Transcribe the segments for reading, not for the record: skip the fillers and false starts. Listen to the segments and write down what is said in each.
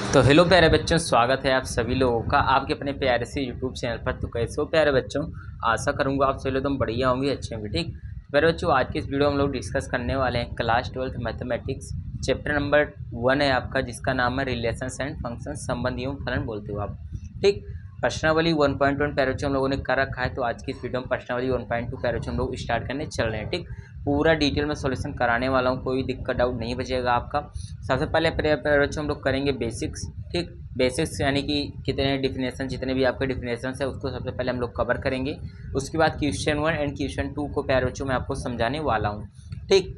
तो हेलो प्यारे बच्चों, स्वागत है आप सभी लोगों का आपके अपने प्यारे से यूट्यूब चैनल पर। तो कैसे हो प्यारे बच्चों, आशा करूंगा आप सभी लोग एकदम बढ़िया होंगे, अच्छे होंगे। ठीक प्यारे बच्चों, आज के इस वीडियो में हम लोग डिस्कस करने वाले हैं class 12th mathematics chapter number 1 है आपका, जिसका नाम है रिलेशंस एंड फंक्शन, संबंध एवं फलन बोलते हो आप। ठीक, प्रश्नावली 1.1 प्यारे बच्चों हम लोगों ने कर रखा है। तो आज की इस वीडियो में प्रश्नावली 1.2 प्यारे बच्चों हम लोग स्टार्ट करने चल रहे हैं। ठीक, पूरा डिटेल में सॉल्यूशन कराने वाला हूँ, कोई दिक्कत डाउट नहीं बचेगा आपका। सबसे पहले प्यारे बच्चों हम लोग करेंगे बेसिक्स। ठीक, बेसिक्स यानी कि कितने डिफिनेशन, जितने भी आपके डिफिनेशन है उसको सबसे पहले हम लोग कवर करेंगे। उसके बाद क्वेश्चन 1 एंड क्वेश्चन 2 को प्यारे बच्चों मैं आपको समझाने वाला हूँ। ठीक,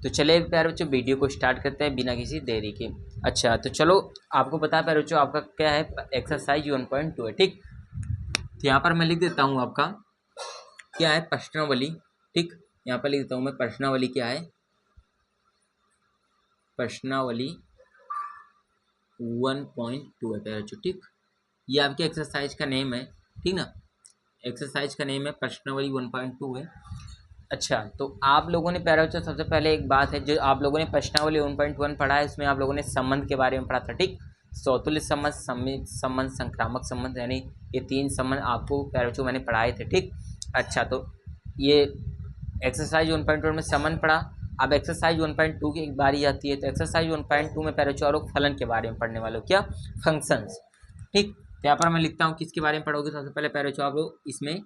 तो चलिए प्यारे बच्चों वीडियो को स्टार्ट करते हैं बिना किसी देरी के। अच्छा, तो चलो आपको पता प्यारे बच्चों आपका क्या है, एक्सरसाइज 1.2 है। ठीक, तो यहाँ पर मैं लिख देता हूँ आपका क्या है, प्रश्नावली। ठीक, यहाँ पर लिख देता हूँ मैं प्रश्नावली क्या है, प्रश्नावली 1.2 है प्यारे बच्चों। ठीक, ये आपके एक्सरसाइज का नेम है। ठीक ना, एक्सरसाइज का नेम है प्रश्नावली 1.2 है। अच्छा, तो आप लोगों ने प्यारे बच्चों सबसे पहले एक बात है, जो आप लोगों ने प्रश्नावली 1.1 पढ़ा है, इसमें आप लोगों ने संबंध के बारे में पढ़ा था। ठीक, सौतुल्य संबंध, समित संबंध, संक्रामक संबंध, यानी ये 3 संबंध आपको प्यारे बच्चों मैंने पढ़ाए थे। ठीक, अच्छा, तो ये एक्सरसाइज 1.1 में संबंध पढ़ा। अब एक्सरसाइज 1.2 की एक बारी आती है, तो एक्सरसाइज 1.2 में प्यारे बच्चों और फलन के बारे में पढ़ने वाले हो, क्या, फंक्शंस। ठीक, तो यहाँ पर मैं लिखता हूँ किसके बारे में पढ़ोगे, सबसे पहले प्यारे बच्चों आप लोग इसमें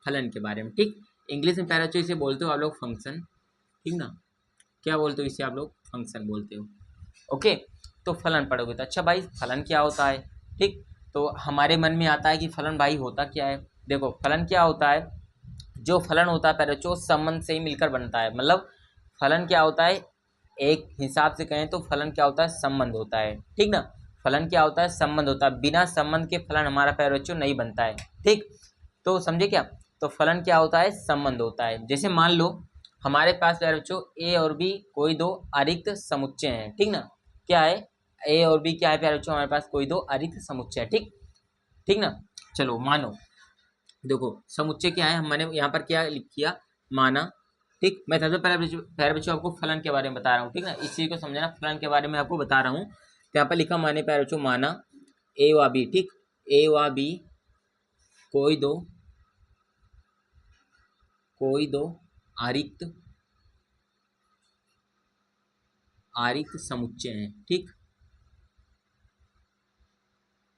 फलन के बारे में। ठीक, इंग्लिश में प्यारे बच्चों इसे बोलते हो आप लोग फंक्शन। ठीक ना, क्या बोलते हो इसे आप लोग, फंक्शन बोलते हो। ओके, तो फलन पढ़ोगे तो अच्छा भाई फलन क्या होता है। ठीक, तो हमारे मन में आता है कि फलन भाई होता क्या है। देखो फलन क्या होता है, जो फलन होता है प्यारे बच्चों संबंध से ही मिलकर बनता है। मतलब फलन क्या होता है, एक हिसाब से कहें तो फलन क्या होता है, संबंध होता है। ठीक ना, फलन क्या होता है, संबंध होता है। बिना संबंध के फलन हमारा प्यारे बच्चों नहीं बनता है। ठीक, तो समझे क्या, तो फलन क्या होता है, संबंध होता है। जैसे मान लो हमारे पास प्यारे बच्चों ए और बी कोई दो अरिक्त समुच्चय हैं। ठीक ना, क्या है, ए और बी क्या है प्यारे बच्चों, हमारे पास कोई दो अरिक्त समुच्चय है। ठीक, ठीक ना, चलो मानो, देखो समुच्चय क्या है, मैंने यहाँ पर क्या किया, माना। ठीक, मैं सबसे पहले प्यारे बच्चों आपको फलन के बारे में बता रहा हूँ। ठीक ना, इस चीज को समझना, फलन के बारे में आपको बता रहा हूँ। तो यहाँ पर लिखा माने प्यारे बच्चों, माना ए व बी। ठीक, ए व बी कोई दो आरिक्त समुच्चय हैं। ठीक,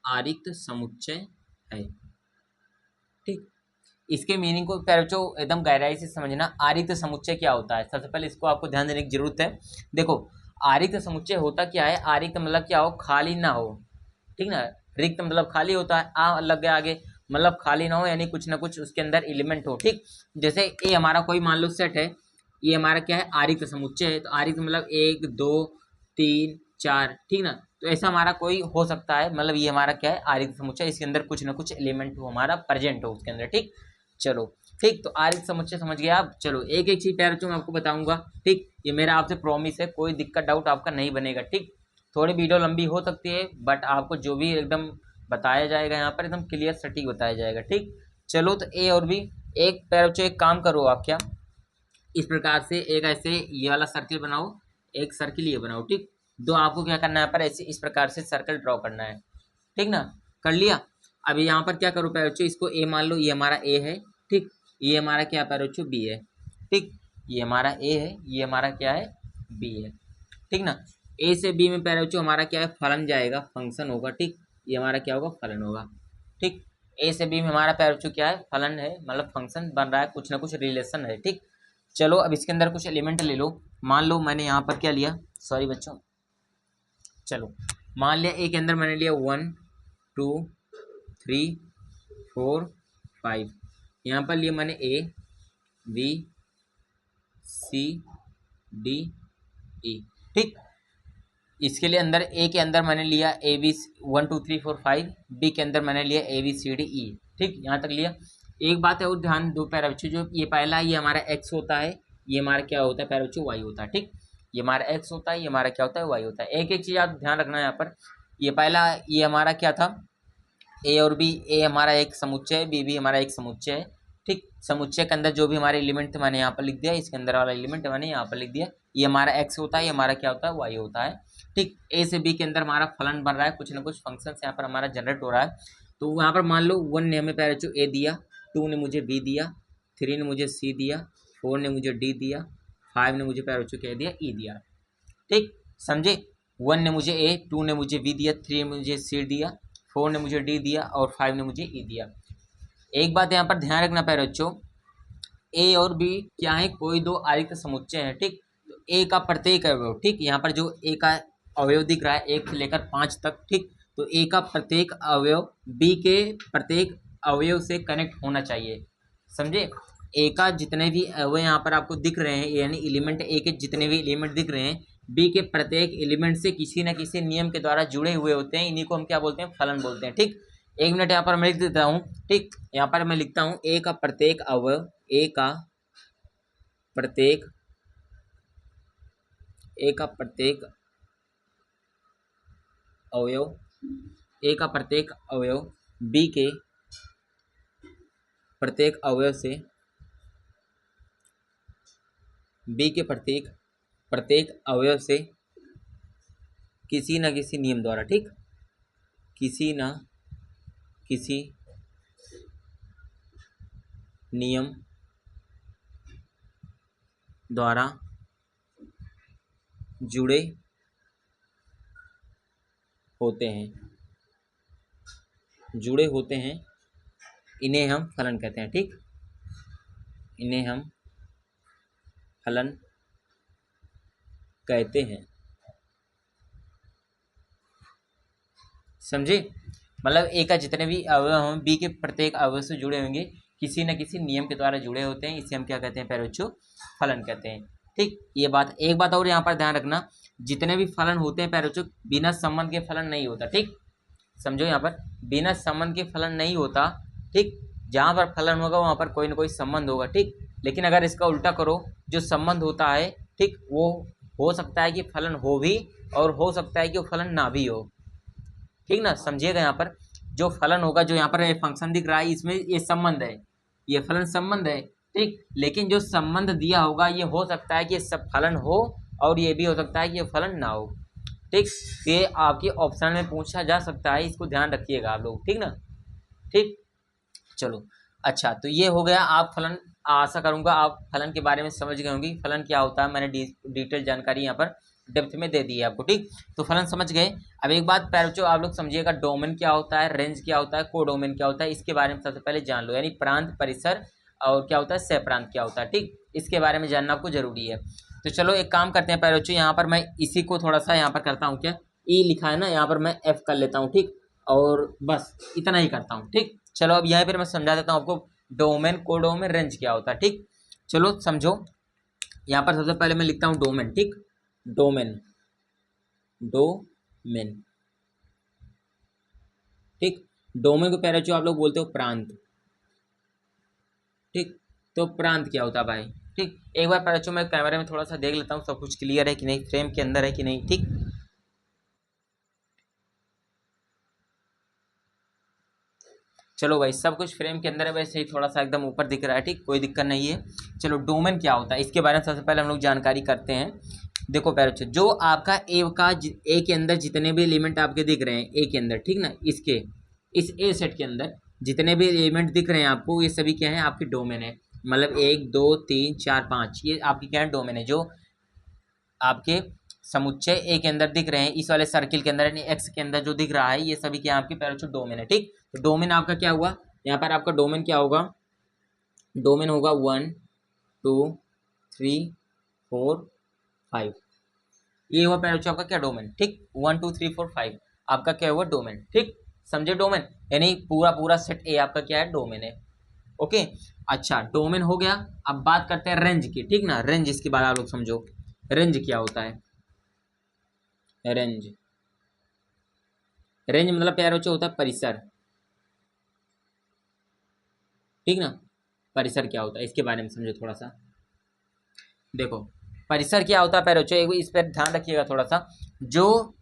आरिक्त समुच्चय है। ठीक, इसके मीनिंग को प्यारे बच्चों एकदम गहराई से समझना। आरिक्त समुच्चय क्या होता है, सबसे पहले इसको आपको ध्यान देने की जरूरत है। देखो आरिक्त समुच्चय होता क्या है, आरिक्त मतलब क्या हो, खाली ना हो। ठीक ना, रिक्त मतलब खाली होता है, आ लग गया आगे, मतलब खाली ना हो, यानी कुछ ना कुछ उसके अंदर एलिमेंट हो। ठीक, जैसे ए हमारा कोई मान लो सेट है, ये हमारा क्या है, आरिक्त समुच्चय है। तो आरिक्त मतलब 1 2 3 4। ठीक ना, तो ऐसा हमारा कोई हो सकता है, मतलब ये हमारा क्या है, आरिक्त समुच्चय, इसके अंदर कुछ ना कुछ एलिमेंट हो, हमारा प्रेजेंट हो उसके अंदर। ठीक, चलो ठीक, तो आरिक्त समुच्चय समझ गया आप। चलो एक एक चीज प्यारे बच्चों मैं आपको बताऊंगा। ठीक, ये मेरा आपसे प्रॉमिस है, कोई दिक्कत डाउट आपका नहीं बनेगा। ठीक, थोड़ी वीडियो लंबी हो सकती है, बट आपको जो भी एकदम बताया जाएगा यहाँ पर एकदम क्लियर सटीक बताया जाएगा। ठीक, चलो तो ए और बी, एक प्यारे बच्चों एक काम करो आप, क्या, इस प्रकार से एक ऐसे ये वाला सर्किल बनाओ, एक सर्किल ये बनाओ। ठीक, दो आपको क्या करना है, पर ऐसे इस प्रकार से सर्कल ड्रॉ करना है। ठीक ना, कर लिया। अभी यहाँ पर क्या करो प्यारे बच्चों, इसको ए मान लो, ये हमारा ए है। ठीक, ये हमारा क्या प्यारे बच्चों, बी है। ठीक, ये हमारा ए है, ये हमारा क्या है, बी है। ठीक ना, ए से बी में प्यारे बच्चों हमारा क्या है, फलन जाएगा, फंक्शन होगा। ठीक, ये हमारा क्या होगा, फलन होगा। ठीक, ए से बी में हमारा प्यारे बच्चों क्या है, फलन है, मतलब फंक्शन बन रहा है, कुछ ना कुछ रिलेशन है। ठीक, चलो अब इसके अंदर कुछ एलिमेंट ले लो। मान लो मैंने यहाँ पर क्या लिया, सॉरी बच्चों, चलो मान लिया ए के अंदर मैंने लिया 1 2 3 4 5। यहाँ पर लिया मैंने A B C D E. ठीक, इसके लिए अंदर ए के अंदर मैंने लिया ए बी 1 2 3 4 5, बी के अंदर मैंने लिया A B C D E. ठीक, यहाँ तक लिया। एक बात है और ध्यान दो प्यारे बच्चों, जो ये पहला ये हमारा एक्स होता है, ये हमारा क्या होता है प्यारे बच्चों, वाई होता है। ठीक, ये हमारा एक्स होता है, ये हमारा क्या होता है, वाई होता है। एक एक चीज़ आप ध्यान रखना है यहाँ पर। ये पहला ये हमारा क्या था, ए और बी, ए हमारा एक समुच्चय है, बी भी हमारा एक समुच्चय है। ठीक, समुच्चय के अंदर जो भी हमारे एलिमेंट थे मैंने यहाँ पर लिख दिया, इसके अंदर वाला एलिमेंट मैंने यहाँ पर लिख दिया। ये हमारा एक्स होता है, ये हमारा क्या होता है, वाई होता है। ठीक, ए से बी के अंदर हमारा फलन बन रहा है, कुछ ना कुछ फंक्शन यहाँ पर हमारा जनरेट हो रहा है। तो यहाँ पर मान लो 1 ने हमें पहले जो ए दिया, 2 ने मुझे बी दिया, 3 ने मुझे सी दिया, 4 ने मुझे डी दिया, 5 ने मुझे पहले जो कह दिया ई दिया। ठीक, समझे। 1 ने मुझे ए, 2 ने मुझे बी दिया, 3 ने मुझे सी दिया, 4 ने मुझे डी दिया और 5 ने मुझे ई दिया। एक बात यहाँ पर ध्यान रखना प्यारे बच्चों, ए और बी क्या है, कोई दो आरिक्त समुच्चय है। ठीक, तो ए का प्रत्येक अवयव, ठीक, यहाँ पर जो ए का अवयव दिख रहा है 1 से लेकर 5 तक, ठीक, तो ए का प्रत्येक अवयव बी के प्रत्येक अवयव से कनेक्ट होना चाहिए, समझे। ए का जितने भी अवयव यहाँ पर आपको दिख रहे हैं, यानी एलिमेंट ए के जितने भी एलिमेंट दिख रहे हैं, बी के प्रत्येक एलिमेंट से किसी न किसी नियम के द्वारा जुड़े हुए होते हैं। इन्हीं को हम क्या बोलते हैं, फलन बोलते हैं। ठीक, 1 मिनट यहाँ पर मैं लिख देता हूँ। ठीक, यहाँ पर मैं लिखता हूँ ए का प्रत्येक अवयव, ए का प्रत्येक अवयव, ए का प्रत्येक अवयव बी के प्रत्येक अवयव से, बी के प्रत्येक अवयव से किसी न किसी नियम द्वारा, ठीक, किसी न किसी नियम द्वारा जुड़े होते हैं, इन्हें हम फलन कहते हैं। ठीक, इन्हें हम फलन कहते हैं, समझे। मतलब ए का जितने भी अवयव हों बी के प्रत्येक अवयव से जुड़े होंगे, किसी न किसी नियम के द्वारा जुड़े होते हैं, इसे हम क्या कहते हैं प्यारे बच्चों, फलन कहते हैं। ठीक, ये बात, एक बात और यहाँ पर ध्यान रखना, जितने भी फलन होते हैं प्यारे बच्चों बिना संबंध के फलन नहीं होता। ठीक, समझो, यहाँ पर बिना संबंध के फलन नहीं होता। ठीक, जहाँ पर फलन होगा वहाँ पर कोई ना कोई संबंध होगा। ठीक, लेकिन अगर इसका उल्टा करो, जो संबंध होता है, ठीक, वो हो सकता है कि फलन हो भी और हो सकता है कि वो फलन ना भी हो। ठीक ना, समझिएगा। यहाँ पर जो फलन होगा, जो यहाँ पर फंक्शन दिख रहा है, इसमें ये संबंध है, ये फलन संबंध है। ठीक, लेकिन जो संबंध दिया होगा ये हो सकता है कि सब फलन हो और ये भी हो सकता है कि ये फलन ना हो। ठीक, ये आपके ऑप्शन में पूछा जा सकता है, इसको ध्यान रखिएगा आप लोग। ठीक ना, ठीक, चलो अच्छा, तो ये हो गया। आप फलन, आशा करूंगा आप फलन के बारे में समझ गए होंगे, फलन क्या होता है। मैंने डिटेल जानकारी यहाँ पर डेप्थ में दे दी है आपको। ठीक, तो फलन समझ गए। अब एक बात बच्चों आप लोग समझिएगा, डोमेन क्या होता है, रेंज क्या होता है, कोडोमेन क्या होता है, इसके बारे में सबसे पहले जान लो। यानी प्रांत, परिसर और क्या होता है, सह प्रांत क्या होता है। ठीक, इसके बारे में जानना आपको जरूरी है। तो चलो एक काम करते हैं प्यारे बच्चों, यहाँ पर मैं इसी को थोड़ा सा यहाँ पर करता हूँ, क्या ई लिखा है ना, यहाँ पर मैं एफ कर लेता हूँ। ठीक, और बस इतना ही करता हूँ। ठीक, चलो अब यहाँ पर मैं समझा देता हूँ आपको डोमेन, कोडोमेन, रेंज क्या होता है। ठीक, चलो समझो। यहाँ पर सबसे पहले मैं लिखता हूँ डोमेन। ठीक, डोमेन, ठीक, डोमेन को प्यारे बच्चों आप लोग बोलते हो प्रांत। ठीक, तो प्रांत क्या होता है भाई। ठीक, एक बार प्यारे बच्चों मैं कैमरे में थोड़ा सा देख लेता हूँ सब कुछ क्लियर है कि नहीं, फ्रेम के अंदर है कि नहीं। ठीक, चलो भाई सब कुछ फ्रेम के अंदर है, वैसे ही थोड़ा सा एकदम ऊपर दिख रहा है। ठीक, कोई दिक्कत नहीं है। चलो डोमेन क्या होता है इसके बारे में सबसे पहले हम लोग जानकारी करते हैं। देखो प्यारे बच्चों, जो आपका ए के अंदर जितने भी एलिमेंट आपके दिख रहे हैं ए के अंदर, ठीक ना, इस ए सेट के अंदर जितने भी एलिमेंट दिख रहे हैं आपको, ये सभी क्या है, आपकी डोमेन है। मतलब 1 2 3 4 5 ये आपकी क्या है, डोमेन है। जो आपके समुच्चय ए के अंदर दिख रहे हैं, इस वाले सर्किल के अंदर यानी एक्स के अंदर जो दिख रहा है, ये सभी क्या आपके प्यारे बच्चों डोमेन है। ठीक, तो डोमेन आपका क्या हुआ, यहाँ पर आपका डोमेन क्या होगा, डोमेन होगा 1 2 3 4 5, ये हुआ प्यारे बच्चों आपका क्या, डोमेन। ठीक, 1 2 3 4 5 आपका क्या हुआ, डोमेन। ठीक, समझे, डोमेन यानी पूरा सेट ए आपका क्या है, डोमेन है। ओके, अच्छा डोमेन हो गया। अब बात करते हैं रेंज की। ठीक ना, रेंज, इसके बाद आप लोग समझो रेंज क्या होता है। रेंज मतलब प्यारे बच्चों होता है परिसर। ठीक ना, परिसर क्या होता है इसके बारे में समझो थोड़ा सा। देखो परिसर क्या होता है प्यारे बच्चों, एक इस पर ध्यान रखिएगा थोड़ा सा। जो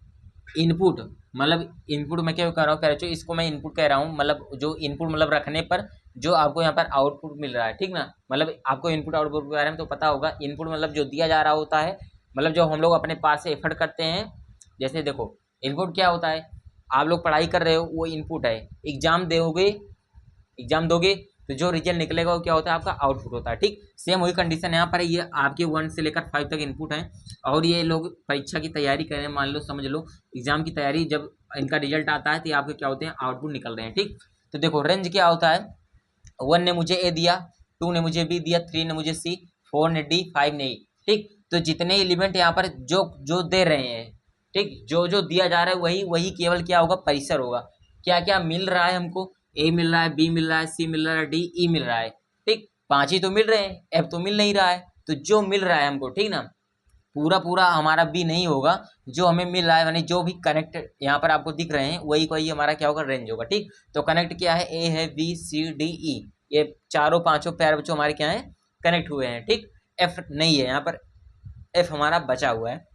इनपुट, मतलब इनपुट मैं क्या कर रहा हूँ प्यारे बच्चों, इसको मैं इनपुट कह रहा हूँ। मतलब जो इनपुट मतलब रखने पर जो आपको यहाँ पर आउटपुट मिल रहा है, ठीक ना, मतलब आपको इनपुट आउटपुट के बारे में तो पता होगा। इनपुट मतलब जो दिया जा रहा होता है, मतलब जो हम लोग अपने पास से एफर्ट करते हैं। जैसे देखो इनपुट क्या होता है, आप लोग पढ़ाई कर रहे हो वो इनपुट है, एग्जाम दोगे, एग्जाम दोगे तो जो रिजल्ट निकलेगा वो क्या होता है, आपका आउटपुट होता है। ठीक, सेम वही कंडीशन यहाँ पर है। ये आपके 1 से लेकर 5 तक इनपुट है, और ये लोग परीक्षा की तैयारी करें, मान लो समझ लो एग्जाम की तैयारी, जब इनका रिजल्ट आता है तो ये आपके क्या होते हैं, आउटपुट निकल रहे हैं। ठीक, तो देखो रेंज क्या होता है, 1 ने मुझे ए दिया, 2 ने मुझे बी दिया, 3 ने मुझे सी, 4 ने डी, 5 ने ई। ठीक, तो जितने एलिमेंट यहाँ पर जो जो दे रहे हैं, ठीक, जो जो दिया जा रहा है वही वही केवल क्या होगा, परिसर होगा। क्या क्या मिल रहा है हमको, ए मिल रहा है, बी मिल रहा है, सी मिल रहा है, डी, ई मिल रहा है। ठीक, 5 ही तो मिल रहे हैं, एफ तो मिल नहीं रहा है। तो जो मिल रहा है हमको, ठीक ना, पूरा पूरा हमारा भी नहीं होगा, जो हमें मिल रहा है, यानी जो भी कनेक्ट यहाँ पर आपको दिख रहे हैं वही वही हमारा क्या होगा, रेंज होगा। ठीक, तो कनेक्ट क्या है, ए है, बी, सी, डी, ई, ये चारों पांचों पैर बच्चों हमारे क्या है, कनेक्ट हुए हैं। ठीक, एफ नहीं है यहाँ पर, एफ हमारा बचा हुआ है।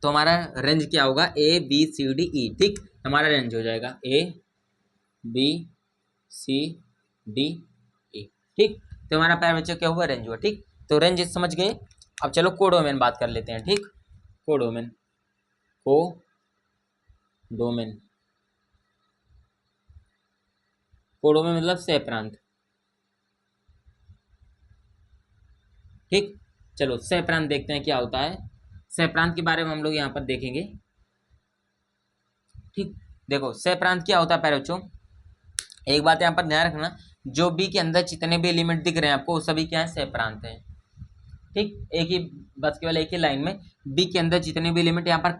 तो हमारा रेंज क्या होगा, A B C D E. ठीक, हमारा रेंज हो जाएगा A B C D E. ठीक, तो हमारा पैर बच्चों क्या हुआ, रेंज हुआ। ठीक, तो रेंज समझ गए। अब चलो कोडोमेन बात कर लेते हैं। ठीक, कोडोमेन, को डोमेन, कोडोमेन मतलब सह प्रांत। ठीक, चलो सह प्रांत देखते हैं क्या होता है। सह प्रांत के बारे में हम लोग यहाँ पर देखेंगे। ठीक, देखो सह प्रांत क्या होता है पैर बच्चों, एक बात यहाँ पर ध्यान रखना, जो बी के अंदर जितने भी एलिमेंट दिख रहे हैं आपको, वो सभी क्या है, सह प्रांत है। ठीक, एक ही बस केवल एक ही लाइन में बी के अंदर जितने भी एलिमेंट यहाँ पर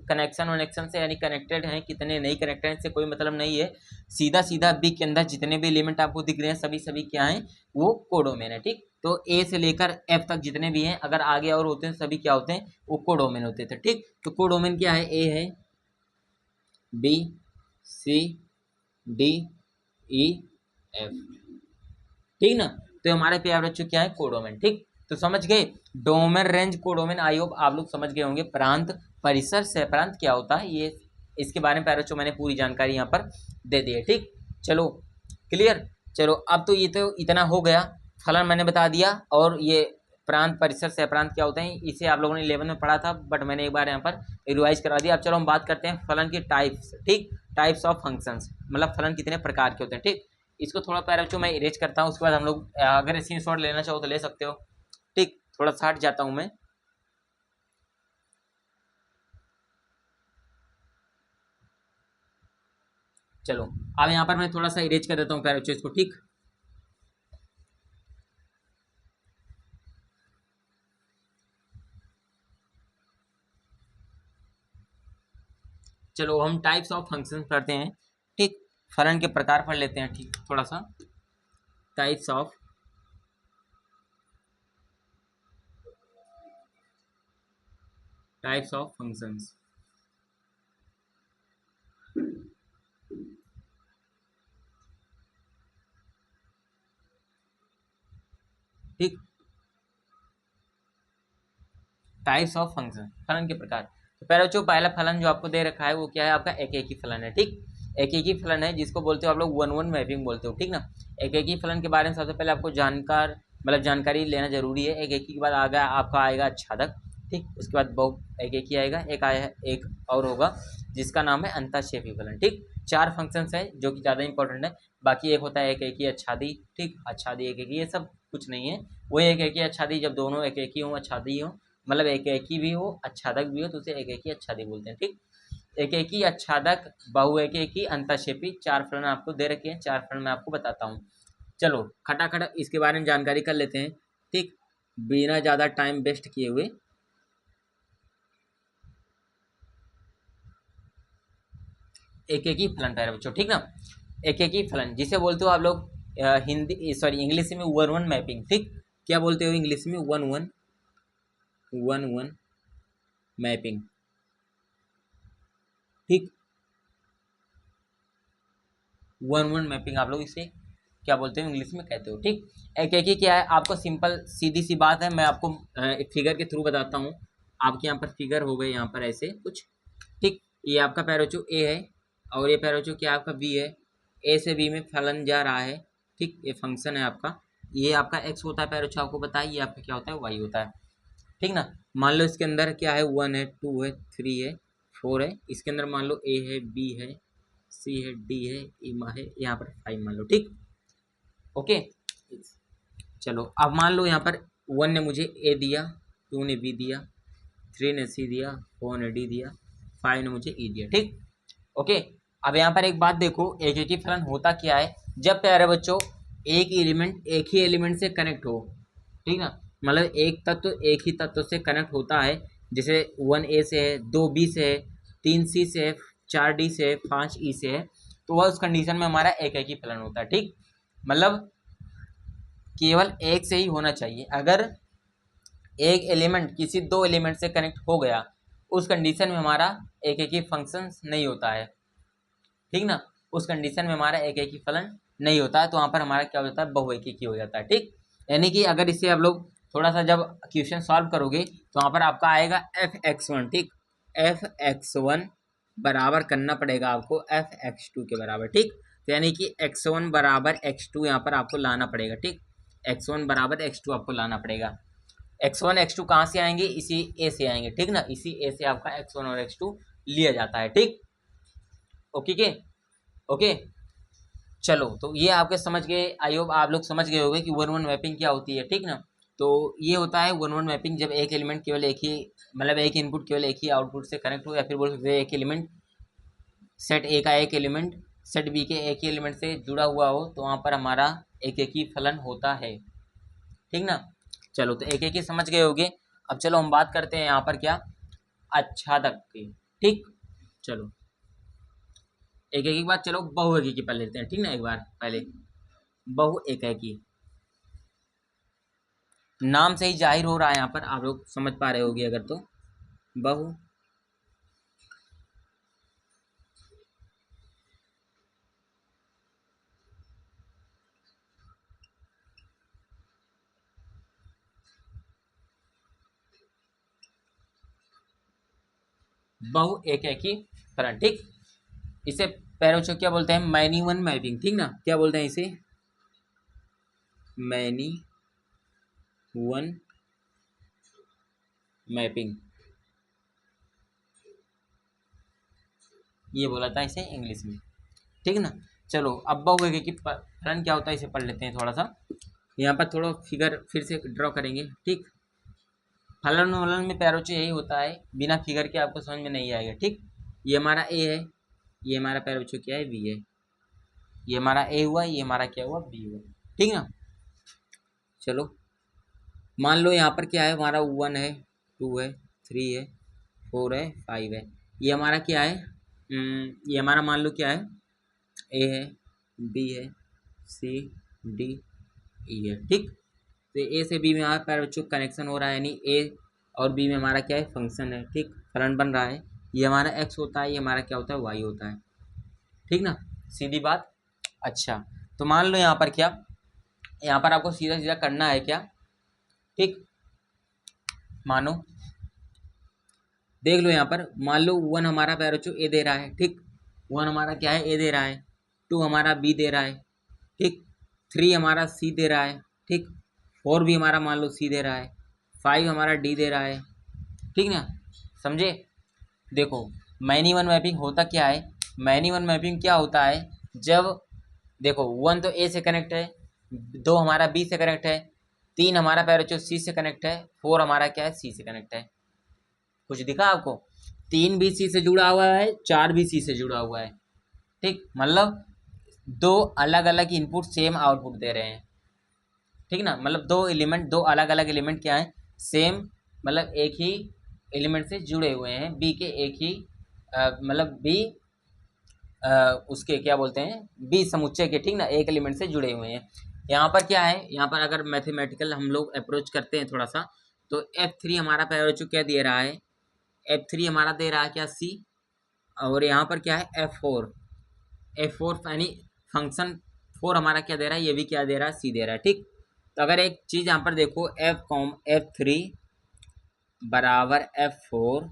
कनेक्शन से यानी कनेक्टेड हैं, कितने नहीं कनेक्टेड हैं से कोई मतलब नहीं है। सीधा सीधा बी के अंदर जितने भी एलिमेंट आपको दिख रहे हैं सभी सभी क्या हैं, वो कोडोमेन है। ठीक, तो ए से लेकर एफ तक जितने भी हैं, अगर आगे और होते हैं सभी क्या होते हैं, वो कोडोमेन होते थे। ठीक, तो कोडोमेन क्या है, ए है, बी, सी, डी, ई, एफ। ठीक ना, तो हमारे प्यारे बच्चों क्या है, कोडोमेन। ठीक, तो समझ गए, domain, range, codomain, I hope आप लोग समझ गए होंगे। प्रांत, परिसर, सह प्रांत क्या होता है, ये इसके बारे में प्यारे बच्चों मैंने पूरी जानकारी यहाँ पर दे दी है। ठीक, चलो क्लियर। चलो अब तो ये तो इतना हो गया, फलन मैंने बता दिया, और ये प्रांत, परिसर, सह प्रांत क्या होते हैं इसे आप लोगों ने 11 में पढ़ा था, बट मैंने एक बार यहाँ पर रिवाइज करा दिया। अब चलो हम बात करते हैं फलन की टाइप्स। ठीक, टाइप्स ऑफ फंक्शंस, मतलब फलन कितने प्रकार के होते हैं। ठीक, इसको थोड़ा प्यारे बच्चों मैं इरेज करता हूँ, उसके बाद हम लोग अगर स्क्रीन शॉट लेना चाहो तो ले सकते हो। ठीक, थोड़ा सा हट जाता हूँ मैं। चलो अब यहाँ पर मैं थोड़ा सा इरेज कर देता हूँ प्यारे बच्चों इसको। ठीक, चलो हम टाइप्स ऑफ फंक्शन पढ़ते हैं। ठीक, फलन के प्रकार पढ़ लेते हैं। ठीक, थोड़ा सा टाइप्स ऑफ फंक्शंस। ठीक, टाइप्स ऑफ फंक्शन, फलन के प्रकार। तो पहले जो पहला फलन जो आपको दे रखा है वो क्या है, आपका एक एक ही फलन है। ठीक, एक एक ही फलन है जिसको बोलते हो आप लोग वन वन मैपिंग बोलते हो। ठीक ना, एक एक ही फलन के बारे में सबसे पहले आपको जानकारी लेना जरूरी है। एक एक ही के बाद आगे आपका आएगा आच्छादक। ठीक, उसके बाद बहु एक एक ही आएगा, एक और होगा जिसका नाम है अंतःक्षेपी फलन। ठीक, 4 फंक्शंस है जो कि ज़्यादा इंपॉर्टेंट है। बाकी एक होता है एक एक ही आच्छादी। ठीक, आच्छादी एक एक ही, ये सब कुछ नहीं है। वही एक एक ही आच्छादी, जब दोनों एक एक ही हों, आच्छादी हों, मतलब एक एक ही भी हो, आच्छादक भी हो, तो उसे एक एक ही आच्छादी बोलते हैं। ठीक, एक एक ही आच्छादक, बहु एक एक ही, अंतःक्षेपी, 4 फलन आपको दे रखे हैं। 4 फलन मैं आपको बताता हूँ। चलो खटाखट इसके बारे में जानकारी कर लेते हैं। ठीक, बिना ज़्यादा टाइम वेस्ट किए हुए। एक एक ही फलन प्यारे बच्चों, ठीक ना, एक एक ही फलन जिसे बोलते हो आप लोग हिंदी सॉरी इंग्लिश में वन वन मैपिंग। ठीक, क्या बोलते हो इंग्लिश में, वन वन मैपिंग। ठीक, वन वन मैपिंग आप लोग इसे क्या बोलते हो इंग्लिश में कहते हो। ठीक, एक एक ही क्या है, आपको सिंपल सीधी सी बात है, मैं आपको एक फिगर के थ्रू बताता हूँ। आपके यहाँ पर फिगर हो गए यहाँ पर ऐसे कुछ। ठीक, ये आपका पैरोचो ए है, और ये पैरोचो क्या आपका बी है। ए से बी में फलन जा रहा है। ठीक, ये फंक्शन है आपका, ये आपका एक्स होता है पैर बच्चों, आपको पता है, ये आपका क्या होता है वाई होता है, ठीक ना। मान लो इसके अंदर क्या है, 1 है, 2 है, 3 है, 4 है, इसके अंदर मान लो ए है, बी है, सी है, डी है, ईमा है, यहाँ पर 5 मान लो, ठीक। ओके, चलो अब मान लो यहाँ पर 1 ने मुझे ए दिया, 2 ने बी दिया, 3 ने सी दिया, 4 ने डी दिया, 5 ने मुझे ई दिया, ठीक। ओके, अब यहाँ पर एक बात देखो, एक फलन होता क्या है, जब प्यारे बच्चों एक एलिमेंट एक ही एलिमेंट से कनेक्ट हो, ठीक ना, मतलब एक तत्व एक ही तत्व से कनेक्ट होता है, जैसे 1 ए से है, 2 बी से है, 3 सी से है, 4 डी से है, 5 ई से है, तो वह उस कंडीशन में हमारा एक ही फलन होता है, ठीक। मतलब केवल एक से ही होना चाहिए, अगर एक एलिमेंट किसी दो एलिमेंट से कनेक्ट हो गया, उस कंडीशन में हमारा एक ही फंक्शन नहीं होता है, ठीक ना, उस कंडीशन में हमारा एक ही फलन नहीं होता है, तो वहाँ पर हमारा क्या हो जाता है, बहुएकी हो जाता है, ठीक। यानी कि अगर इसे आप लोग थोड़ा सा जब क्वेश्चन सॉल्व करोगे तो वहाँ पर आपका आएगा f(x1), ठीक, f(x1) बराबर करना पड़ेगा आपको f(x2) के बराबर, ठीक। तो यानी कि x1 बराबर x2 यहाँ पर आपको लाना पड़ेगा, ठीक, x1 बराबर x2 आपको लाना पड़ेगा। x1 x2 कहाँ से आएंगे, इसी a से आएंगे, ठीक ना, इसी a से आपका x1 और x2 लिया जाता है, ठीक। ओके के ओके, चलो तो ये आपके समझ गए, आई होप आप लोग समझ गए होंगे कि 1-1 मैपिंग क्या होती है, ठीक ना। तो ये होता है 1-1 मैपिंग, जब एक एलिमेंट केवल एक ही, मतलब एक इनपुट केवल एक ही आउटपुट से कनेक्ट हो, या फिर बोल सकते हैं एक एलिमेंट, सेट ए का एक एलिमेंट सेट बी के एक ही एलिमेंट से जुड़ा हुआ हो, तो वहाँ पर हमारा एक ही फलन होता है, ठीक ना। चलो तो एक ही समझ गए होंगे। अब चलो हम बात करते हैं यहाँ पर क्या, आच्छादक की, ठीक। चलो एक एक बात, चलो बहु एकी पढ़ लेते हैं, ठीक ना, एक बार पहले बहु एकी, नाम से ही जाहिर हो रहा है, यहाँ पर आप लोग समझ पा रहे होगे अगर, तो बहु बहु एकी फलन, ठीक। इसे पैरोचो क्या बोलते हैं, मैनी वन मैपिंग, ठीक ना, क्या बोलते हैं इसे, मैनी वन मैपिंग, ये बोला था इसे इंग्लिश में, ठीक ना। चलो अब बहु एकी फलन क्या होता है, इसे पढ़ लेते हैं थोड़ा सा। यहाँ पर थोड़ा फिगर फिर से ड्रॉ करेंगे, ठीक। फलन वलन में पैरोचो यही होता है, बिना फिगर के आपको समझ में नहीं आएगा, ठीक। ये हमारा ए है, ये हमारा पैरोचो क्या है, बी है, ये हमारा ए हुआ, ये हमारा क्या हुआ, बी हुआ, ठीक ना। चलो मान लो यहाँ पर क्या है, हमारा 1 है, 2 है, 3 है, 4 है, 5 है, ये हमारा क्या है, ये हमारा मान लो क्या है, ए है, बी है, सी, डी, ई है, ठीक। तो ए से बी में हमारा पैर बच्चों कनेक्शन हो रहा है, यानी ए और बी में हमारा क्या है, फंक्शन है, ठीक, फलन बन रहा है, ये हमारा एक्स होता है, ये हमारा क्या होता है, वाई होता है, ठीक ना, सीधी बात। अच्छा तो मान लो यहाँ पर क्या, यहाँ पर आपको सीधा सीधा करना है क्या, ठीक, मानो देख लो यहाँ पर, मान लो 1 हमारा पैर बच्चों ए दे रहा है, ठीक, 1 हमारा क्या है, ए दे रहा है, 2 हमारा बी दे रहा है, ठीक, 3 हमारा सी दे रहा है, ठीक, 4 भी हमारा मान लो सी दे रहा है, 5 हमारा डी दे रहा है, ठीक ना, समझे। देखो मैनी वन मैपिंग होता क्या है, मैनी वन मैपिंग क्या होता है, जब देखो 1 तो ए से कनेक्ट है, 2 हमारा बी से कनेक्ट है, 3 हमारा पैरोचो सी से कनेक्ट है, 4 हमारा क्या है, सी से कनेक्ट है। कुछ दिखा आपको, 3 भी सी से जुड़ा हुआ है, 4 भी सी से जुड़ा हुआ है, ठीक, मतलब दो अलग अलग इनपुट सेम आउटपुट दे रहे हैं, ठीक ना, मतलब दो अलग अलग एलिमेंट क्या है, सेम, मतलब एक ही एलिमेंट से जुड़े हुए हैं, बी के एक ही मतलब बी उसके क्या बोलते हैं, बी समुच्चय के, ठीक ना, एक एलिमेंट से जुड़े हुए हैं। यहाँ पर क्या है, यहाँ पर अगर मैथमेटिकल हम लोग अप्रोच करते हैं थोड़ा सा, तो F3 हमारा पैरोचो क्या दे रहा है, F3 हमारा दे रहा है क्या, C, और यहाँ पर क्या है F4 यानी फंक्शन 4 हमारा क्या दे रहा है, ये भी क्या दे रहा है, C दे रहा है, ठीक। तो अगर एक चीज़ यहाँ पर देखो, F3 बराबर F4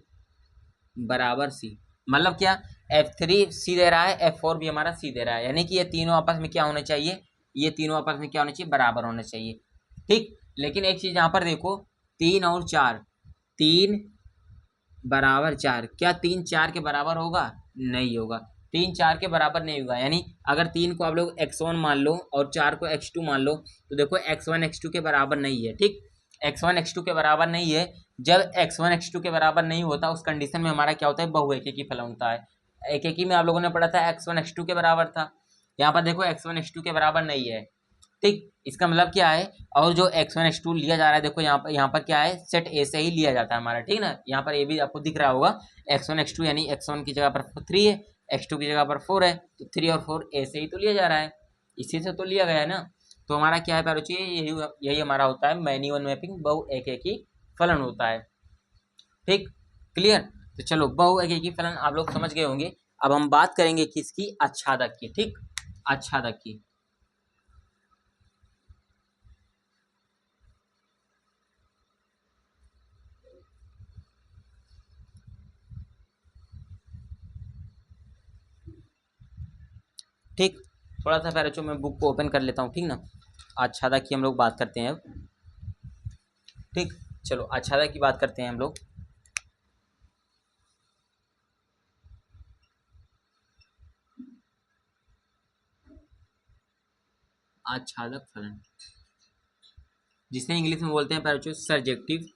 बराबर C, मतलब क्या, F3 C दे रहा है, F4 भी हमारा C दे रहा है, यानी कि ये तीनों आपस में क्या होने चाहिए, ये तीनों आपस में क्या होना चाहिए, बराबर होना चाहिए। ठीक, लेकिन एक चीज यहाँ पर देखो, 3 और 4, 3 बराबर 4, क्या 3 4 के बराबर होगा? नहीं होगा, 3 4 के बराबर नहीं होगा। यानी अगर 3 को आप लोग x1 मान लो और 4 को x2 मान लो, तो देखो x1 x2 के बराबर नहीं है। ठीक, x1 x2 के बराबर नहीं है। जब x1 x2 के बराबर नहीं होता, उस कंडीशन में हमारा क्या होता है, बहुएकेकी फलन होता है। एकेकी में आप लोगों ने पढ़ा था x1 x2 के बराबर था, यहाँ पर देखो x1 x2 के बराबर नहीं है। ठीक, इसका मतलब क्या है, और जो x1 x2 लिया जा रहा है, देखो यहाँ पर क्या है, सेट ए से ही लिया जाता है हमारा। ठीक ना, यहाँ पर ये भी आपको दिख रहा होगा, x1 x2 यानी x1 की जगह पर 3 है, x2 की जगह पर 4 है, तो 3 और 4 ए से ही तो लिया जा रहा है, इसी से तो लिया गया है ना। तो हमारा क्या है प्यारो, यही हमारा होता है मैनी वन मैपिंग, बहु एक ही फलन होता है। ठीक, क्लियर। तो चलो, बहु एक ही फलन आप लोग समझ गए होंगे। अब हम बात करेंगे किसकी, आच्छादक की। ठीक, आच्छादक की। ठीक, थोड़ा सा पहले मैं बुक को ओपन कर लेता हूँ। ठीक ना, आच्छादक की हम लोग बात करते हैं अब। ठीक, चलो आच्छादक की बात करते हैं हम लोग। आच्छादक फलन, जिसे इंग्लिश में बोलते हैं पहले सर्जेक्टिव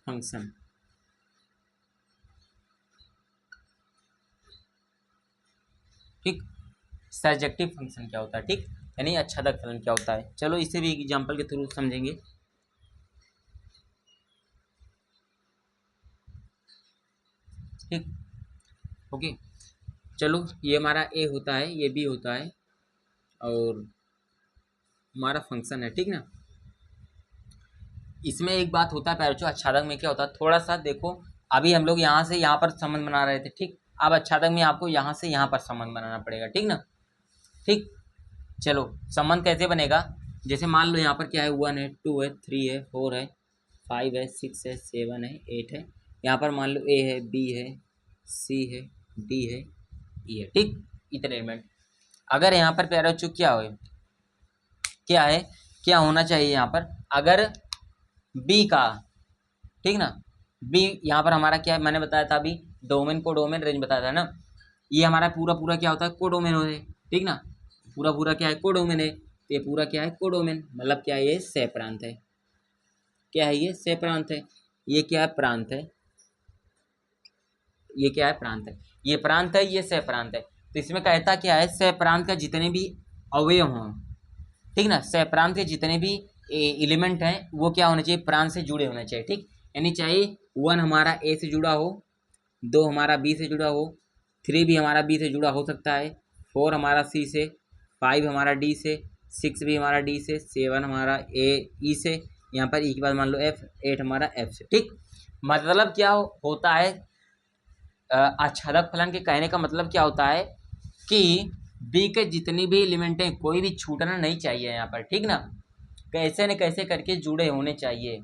फंक्शन। ठीक, सर्जेक्टिव फंक्शन क्या होता है, ठीक, यानी आच्छादक फलन क्या होता है। चलो इसे भी एग्जांपल के थ्रू समझेंगे। ठीक, ओके, चलो ये हमारा ए होता है, ये बी होता है, और हमारा फंक्शन है। ठीक ना, इसमें एक बात होता है पैरोचो, आच्छादक में क्या होता है, थोड़ा सा देखो, अभी हम लोग यहाँ से यहाँ पर संबंध बना रहे थे। ठीक, अब आच्छादक में आपको यहाँ से यहाँ पर संबंध बनाना पड़ेगा। ठीक ना, ठीक, चलो संबंध कैसे बनेगा, जैसे मान लो यहाँ पर क्या है, 1 है, 2 है, 3 है, 4 है, 5 है, 6 है, 7 है, 8 है। यहाँ पर मान लो ए है, बी है, सी है, डी है, ई है। ठीक, इतने एलिमेंट। अगर यहाँ पर प्यारे बच्चों क्या है, क्या होना चाहिए यहाँ पर, अगर बी का, ठीक ना, बी यहाँ पर हमारा क्या है, मैंने बताया था अभी, डोमेन को डोमेन रेंज बताया था ना, ये हमारा पूरा पूरा क्या होता है, कोडोमेन होता है। ठीक ना, पूरा पूरा क्या है, कोडोमेन है, तो ये पूरा क्या है, कोडोमेन, मतलब क्या है, ये सह प्रांत है। क्या है, ये सह प्रांत है, ये क्या है, प्रांत है, ये क्या है, प्रांत है, ये प्रांत है, ये सह प्रांत है। तो इसमें कहता क्या है, सह प्रांत का जितने भी अवयव हों, ठीक ना, सह प्रांत के जितने भी एलिमेंट हैं, वो क्या होना चाहिए, प्रांत से जुड़े होने चाहिए। ठीक, यानी चाहिए 1 हमारा ए से जुड़ा हो, 2 हमारा बी से जुड़ा हो, 3 भी हमारा बी से जुड़ा हो सकता है, 4 हमारा सी से, 5 हमारा डी से, 6 भी हमारा डी से, 7 हमारा ई से, यहाँ पर ई के बाद मान लो एफ, 8 हमारा एफ से। ठीक, मतलब क्या होता है, आच्छादक फलन के कहने का मतलब क्या होता है कि बी के जितनी भी एलिमेंट हैं, कोई भी छूटना नहीं चाहिए यहाँ पर। ठीक ना, कैसे न कैसे करके जुड़े होने चाहिए।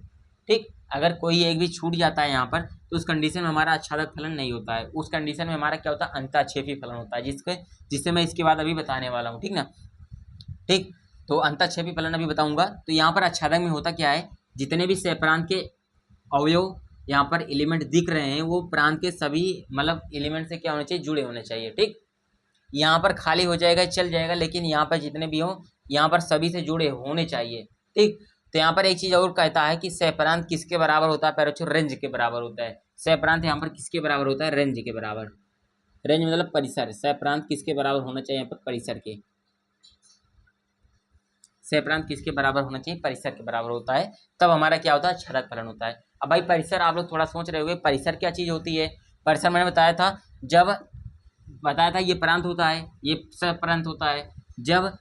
ठीक, अगर कोई एक भी छूट जाता है यहाँ पर, तो उस कंडीशन में हमारा आच्छादक फलन नहीं होता है, उस कंडीशन में हमारा क्या होता है, अंतःक्षेपी फलन होता है, जिससे मैं इसके बाद अभी बताने वाला हूँ। ठीक ना, ठीक, तो अंतःक्षेपी फलन अभी बताऊंगा। तो यहाँ पर आच्छादक में होता क्या है, जितने भी सह प्रांत के अवयव यहाँ पर एलिमेंट दिख रहे हैं, वो प्रांत के सभी मतलब एलिमेंट से क्या होने चाहिए, जुड़े होने चाहिए। ठीक, यहाँ पर खाली हो जाएगा, चल जाएगा, लेकिन यहाँ पर जितने भी हों, यहाँ पर सभी से जुड़े होने चाहिए। ठीक, तो यहाँ पर एक चीज़ और कहता है कि सह प्रांत किसके बराबर होता है, पैरोचो रेंज के बराबर होता है। सह प्रांत यहाँ पर किसके बराबर होता है, रेंज के बराबर। रेंज मतलब परिसर, सह प्रांत किसके बराबर होना चाहिए, यहाँ पर परिसर के, सह प्रांत किसके बराबर होना चाहिए, परिसर के बराबर होता है, तब हमारा क्या होता है, आच्छादक फलन होता है। अब भाई परिसर, आप लोग थोड़ा सोच रहे होंगे परिसर क्या चीज़ होती है। परिसर मैंने बताया था, जब बताया था ये प्रांत होता है, ये सह प्रांत होता है, जब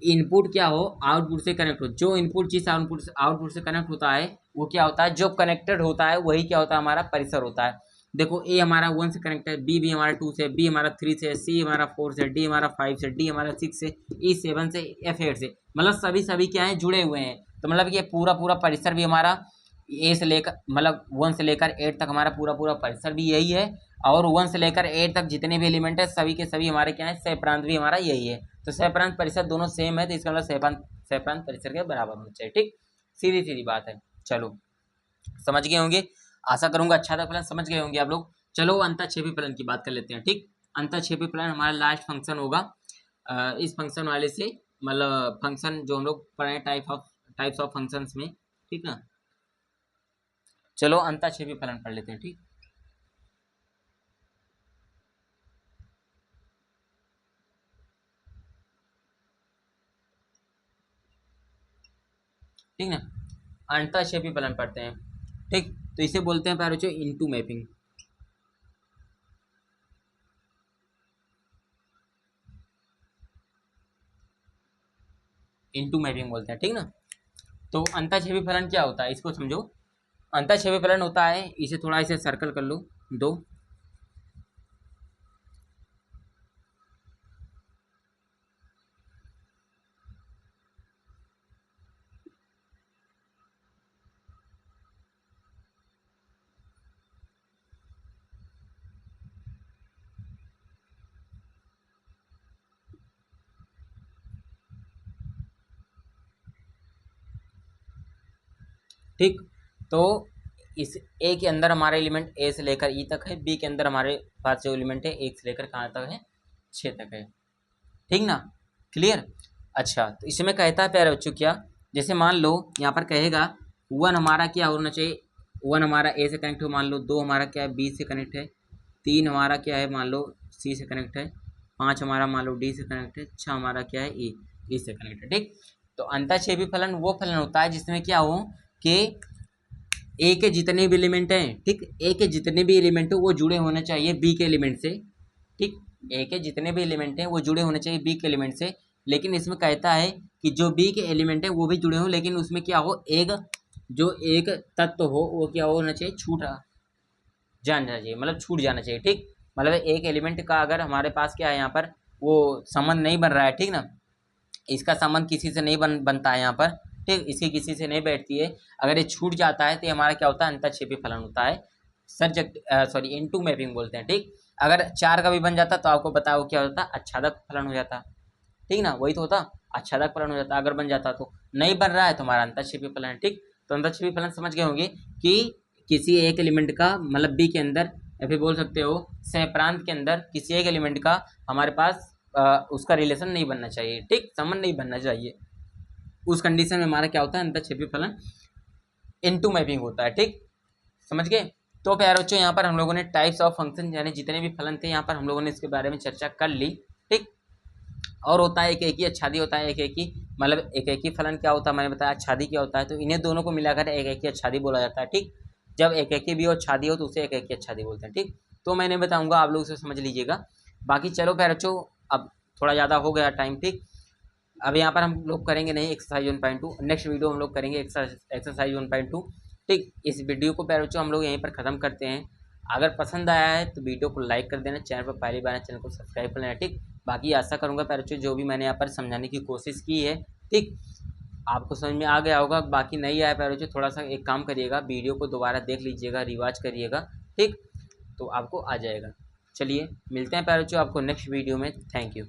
इनपुट क्या हो, आउटपुट से कनेक्ट हो, जो इनपुट जिस आउटपुट से कनेक्ट होता है, वो क्या होता है, जो कनेक्टेड होता है वही क्या होता है, हमारा परिसर होता है। देखो ए हमारा 1 से कनेक्ट है, बी भी हमारा 2 से, बी हमारा 3 से, सी हमारा 4 से, डी हमारा 5 से, डी हमारा 6 से, ई 7 से, एफ 8 से, मतलब सभी क्या है, जुड़े हुए हैं। तो मतलब ये पूरा पूरा परिसर भी हमारा ए से लेकर मतलब 1 से लेकर 8 तक हमारा पूरा पूरा परिसर भी यही है। और 1 से लेकर 8 तक जितने भी एलिमेंट है सभी के सभी हमारे क्या है, सहप्रांत भी हमारा यही है। तो सहप्रांत परिसर दोनों सेम है, तो इसका मतलब सहप्रांत परिसर के बराबर होना चाहिए। ठीक, सीधी सीधी बात है। चलो समझ गए होंगे, आशा करूंगा अच्छा था फलन समझ गए होंगे आप लोग। चलो अंतःक्षेपी फलन की बात कर लेते हैं। ठीक, अंतःक्षेपी फलन हमारा लास्ट फंक्शन होगा। इस फंक्शन वाले से मतलब फंक्शन जो हम लोग पढ़े टाइप्स ऑफ फंक्शंस में। ठीक ना, चलो अंतःक्षेपी फलन पढ़ लेते हैं। ठीक, ठीक ना, अंतःक्षेपी फलन पढ़ते हैं। ठीक, तो इसे बोलते हैं प्यारे बच्चों इनटू मैपिंग। इनटू मैपिंग बोलते हैं। ठीक ना, तो अंतःक्षेपी फलन क्या होता है इसको समझो। अंतःक्षेपी फलन होता है, इसे थोड़ा इसे सर्कल कर लो दो। ठीक, तो इस ए के अंदर हमारा एलिमेंट ए से लेकर ई तक है, बी के अंदर हमारे पास जो एलिमेंट है एक से लेकर कहाँ तक है, 6 तक है। ठीक ना, क्लियर। अच्छा, तो इसमें कहता है प्यारे बच्चों क्या, जैसे मान लो यहाँ पर कहेगा 1 हमारा क्या होना चाहिए, 1 हमारा ए से कनेक्ट हो, मान लो 2 हमारा क्या है बी से कनेक्ट है, 3 हमारा क्या है मान लो सी से कनेक्ट है, 5 हमारा मान लो डी से कनेक्ट है, 6 हमारा क्या है ई से कनेक्ट है। ठीक, तो अंतःक्षेपी फलन वो फलन होता है जिसमें क्या हो कि ए के जितने भी एलिमेंट हैं, ठीक, ए के जितने भी एलिमेंट हो वो जुड़े होने चाहिए बी के एलिमेंट से। ठीक, ए के जितने भी एलिमेंट हैं वो जुड़े होने चाहिए बी के एलिमेंट से, लेकिन इसमें कहता है कि जो बी के एलिमेंट है वो भी जुड़े हों, लेकिन उसमें क्या हो, एक तत्व हो वो क्या होना चाहिए, छूट जाना चाहिए, मतलब छूट जाना चाहिए। ठीक, मतलब एक एलिमेंट का अगर हमारे पास क्या है यहाँ पर वो संबंध नहीं बन रहा है, ठीक ना, इसका संबंध किसी से नहीं बनता है यहाँ पर, ठीक, इसकी किसी से नहीं बैठती है, अगर ये छूट जाता है तो हमारा क्या होता है, अंतःक्षेपी फलन होता है। इनटू मैपिंग बोलते हैं। ठीक, अगर 4 का भी बन जाता तो आपको बताओ क्या होता, आच्छादक फलन हो जाता। ठीक ना, वही तो होता, आच्छादक फलन हो जाता अगर बन जाता, तो नहीं बन रहा है तो हमारा अंतःक्षेपी फलन है। ठीक, तो अंतःक्षेपी फलन समझ गए होंगे कि किसी एक एलिमेंट का मतलब बी के अंदर, या फिर बोल सकते हो सहप्रांत के अंदर किसी एक एलिमेंट का हमारे पास उसका रिलेशन नहीं बनना चाहिए, ठीक, संबंध नहीं बनना चाहिए, उस कंडीशन में हमारा क्या होता है, अंतःक्षेपी फलन इनटू मैपिंग होता है। ठीक, समझ गए। तो प्यारे बच्चों यहाँ पर हम लोगों ने टाइप्स ऑफ फंक्शन यानी जितने भी फलन थे यहाँ पर हम लोगों ने इसके बारे में चर्चा कर ली। ठीक, और होता है एक एक ही आच्छादी होता है, एक एक ही मतलब एक एक ही फलन क्या होता है मैंने बताया, आच्छादी क्या होता है, तो इन्हें दोनों को मिलाकर एक एक ही आच्छादी बोला जाता है। ठीक, जब एक एक ही भी हो आच्छादी हो तो उसे एक एक ही आच्छादी बोलते हैं। ठीक, तो मैंने बताऊंगा आप लोग उसे समझ लीजिएगा। बाकी चलो प्यारे बच्चों अब थोड़ा ज़्यादा हो गया टाइम। ठीक, अब यहाँ पर हम लोग करेंगे नहीं एक्सरसाइज 1.2, नेक्स्ट वीडियो हम लोग करेंगे एक्सरसाइज 1.2। ठीक, इस वीडियो को प्यारे बच्चों हम लोग यहीं पर ख़त्म करते हैं। अगर पसंद आया है तो वीडियो को लाइक कर देना, चैनल पर पहली बार है चैनल को सब्सक्राइब कर लेना। ठीक, बाकी आशा करूँगा प्यारे बच्चों जो भी मैंने यहाँ पर समझाने की कोशिश की है, ठीक, आपको समझ में आ गया होगा। बाकी नहीं आया प्यारे बच्चों थोड़ा सा एक काम करिएगा, वीडियो को दोबारा देख लीजिएगा, रिवाज करिएगा। ठीक, तो आपको आ जाएगा। चलिए मिलते हैं प्यारे बच्चों आपको नेक्स्ट वीडियो में। Thank you.